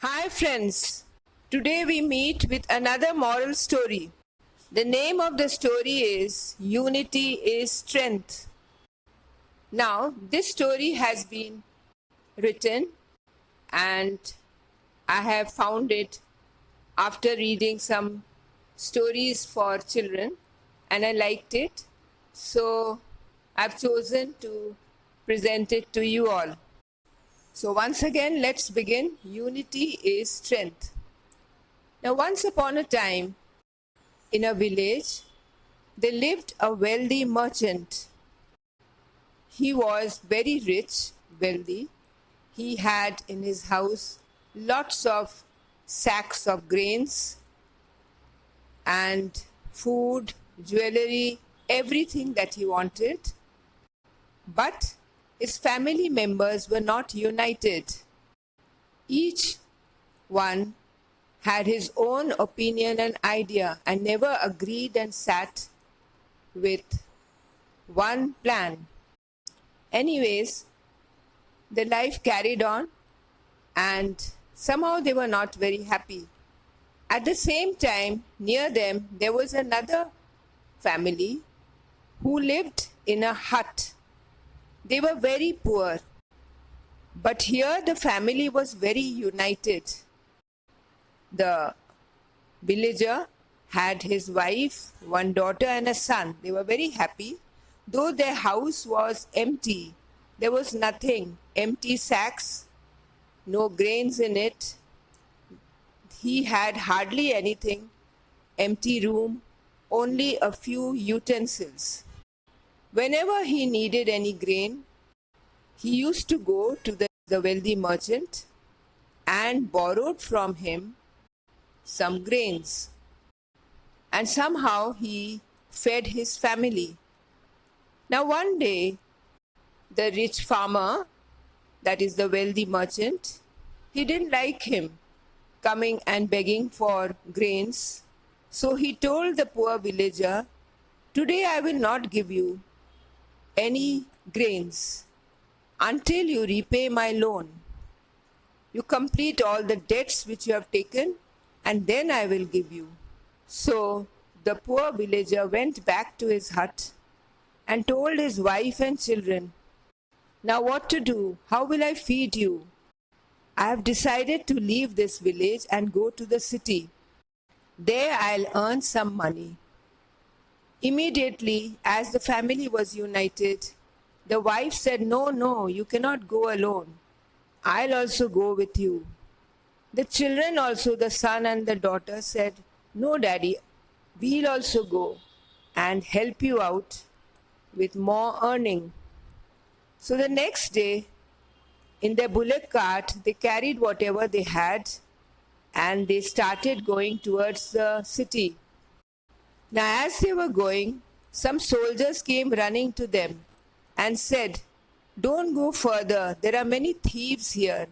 Hi friends, today we meet with another moral story. The name of the story is Unity is Strength. Now, this story has been written and I have found it after reading some stories for children and I liked it. So, I've chosen to present it to you all. So, once again, let's begin. Unity is strength. Now, once upon a time, in a village, there lived a wealthy merchant. He was very rich, wealthy. He had in his house lots of sacks of grains and food, jewelry, everything that he wanted. But his family members were not united. Each one had his own opinion and idea and never agreed and sat with one plan. Anyways, the life carried on and somehow they were not very happy. At the same time, near them, there was another family who lived in a hut. They were very poor, but here the family was very united. The villager had his wife, one daughter and a son. They were very happy. Though their house was empty, there was nothing, empty sacks, no grains in it. He had hardly anything, empty room, only a few utensils. Whenever he needed any grain, he used to go to the wealthy merchant and borrowed from him some grains. And somehow he fed his family. Now one day, the rich farmer, that is the wealthy merchant, he didn't like him coming and begging for grains. So he told the poor villager, "Today I will not give you any grains until you repay my loan. You complete all the debts which you have taken and then I will give you." So the poor villager went back to his hut and told his wife and children, "Now what to do? How will I feed you? I have decided to leave this village and go to the city. There I'll earn some money." Immediately, as the family was united, the wife said, No, you cannot go alone. I'll also go with you." The children also, the son and the daughter, said, "No, Daddy, we'll also go and help you out with more earning." So the next day, in their bullock cart, they carried whatever they had and they started going towards the city. Now, as they were going, some soldiers came running to them and said, "Don't go further. There are many thieves here.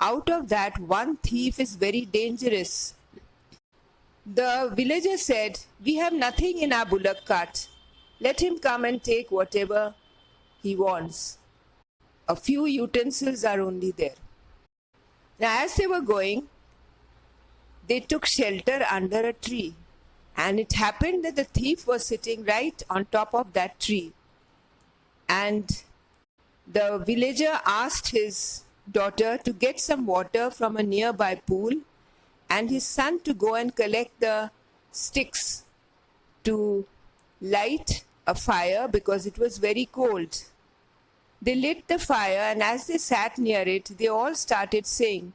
Out of that, one thief is very dangerous." The villager said, "We have nothing in our bullock cart. Let him come and take whatever he wants. A few utensils are only there." Now, as they were going, they took shelter under a tree. And it happened that the thief was sitting right on top of that tree. And the villager asked his daughter to get some water from a nearby pool and his son to go and collect the sticks to light a fire because it was very cold. They lit the fire and as they sat near it, they all started saying,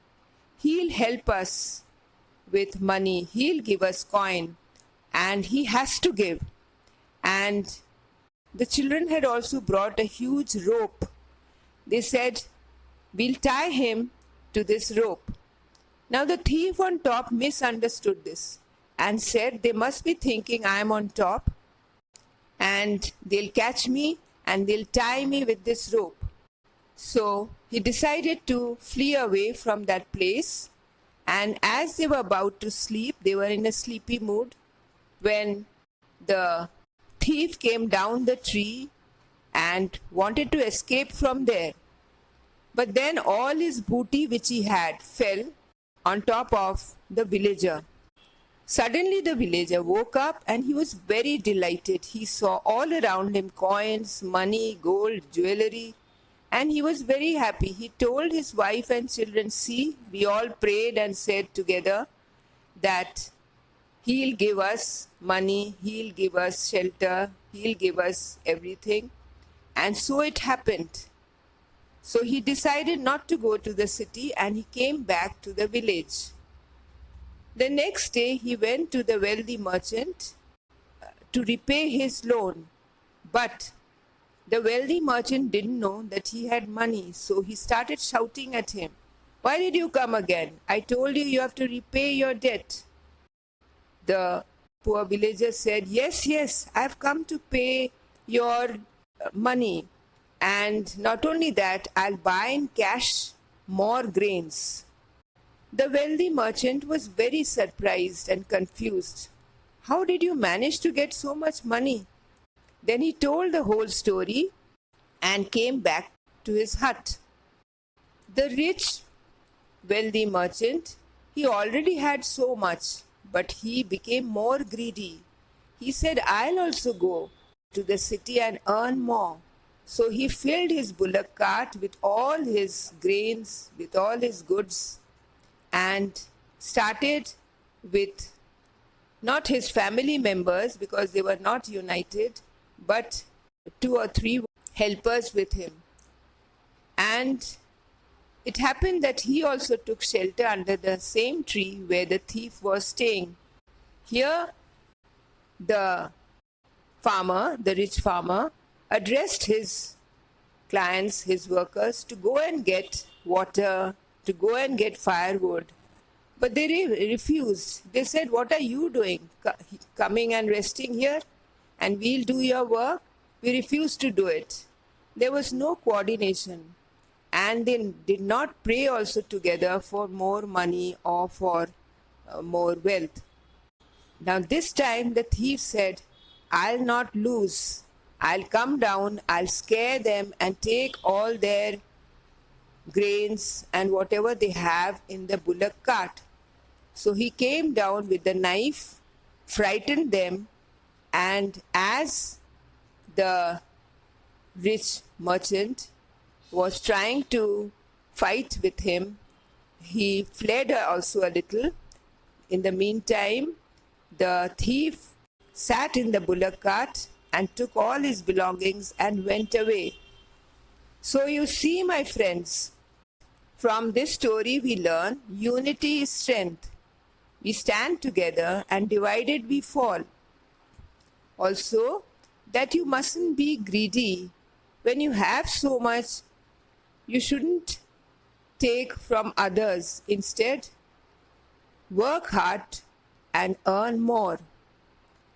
"He'll help us with money, he'll give us coin and he has to give." And the children had also brought a huge rope. They said, "We'll tie him to this rope." Now the thief on top misunderstood this and said, "They must be thinking I am on top and they'll catch me and they'll tie me with this rope." So he decided to flee away from that place. And as they were about to sleep, they were in a sleepy mood, when the thief came down the tree and wanted to escape from there. But then all his booty which he had fell on top of the villager. Suddenly the villager woke up and he was very delighted. He saw all around him coins, money, gold, jewelry, and he was very happy. He told his wife and children, "See, we all prayed and said together that He'll give us money, He'll give us shelter, He'll give us everything." And so it happened. So he decided not to go to the city and he came back to the village. The next day he went to the wealthy merchant to repay his loan. But the wealthy merchant didn't know that he had money, so he started shouting at him, "Why did you come again? I told you you have to repay your debt." The poor villager said, "Yes, yes, I've come to pay your money. And not only that, I'll buy in cash more grains." The wealthy merchant was very surprised and confused. "How did you manage to get so much money?" Then he told the whole story and came back to his hut. The rich, wealthy merchant, he already had so much, but he became more greedy. He said, "I'll also go to the city and earn more." So he filled his bullock cart with all his grains, with all his goods, and started with not his family members because they were not united, but 2 or 3 helpers with him. And it happened that he also took shelter under the same tree where the thief was staying. Here, the farmer, the rich farmer, addressed his clients, his workers, to go and get water, to go and get firewood. But they refused. They said, "What are you doing? Coming and resting here? And we'll do your work?" We refused to do it. There was no coordination. And they did not pray also together for more money or for more wealth. Now this time the thief said, "I'll not lose. I'll come down, I'll scare them and take all their grains and whatever they have in the bullock cart." So he came down with the knife, frightened them, and as the rich merchant was trying to fight with him, he fled also a little. In the meantime, the thief sat in the bullock cart and took all his belongings and went away. So you see, my friends, from this story we learn unity is strength. We stand together and divided we fall. Also, that you mustn't be greedy. When you have so much, you shouldn't take from others. Instead, work hard and earn more.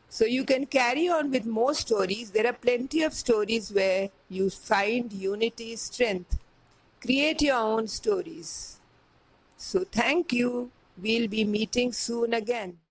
So you can carry on with more stories. There are plenty of stories where you find unity is strength. Create your own stories. So thank you. We'll be meeting soon again.